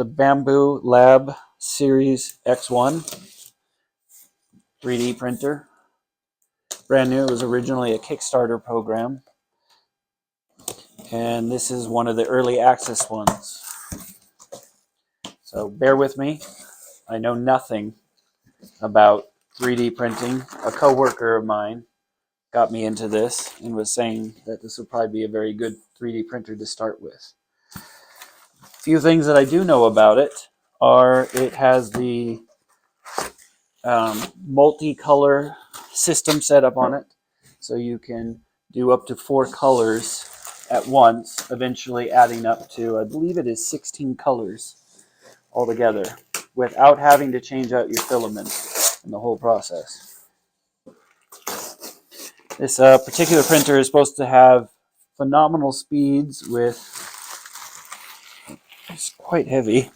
The Bambu Lab Series X1 3D printer. Brand new. It was originally a Kickstarter program. And this is one of the early access ones. So bear with me. I know nothing about 3D printing. A coworker of mine got me into this and was saying that this would probably be a very good 3D printer to start with. A few things that I do know about it are it has the multicolor system set up on it, so you can do up to 4 colors at once, eventually adding up to, I believe it is 16 colors altogether, without having to change out your filament in the whole process. This particular printer is supposed to have phenomenal speeds with, it's quite heavy,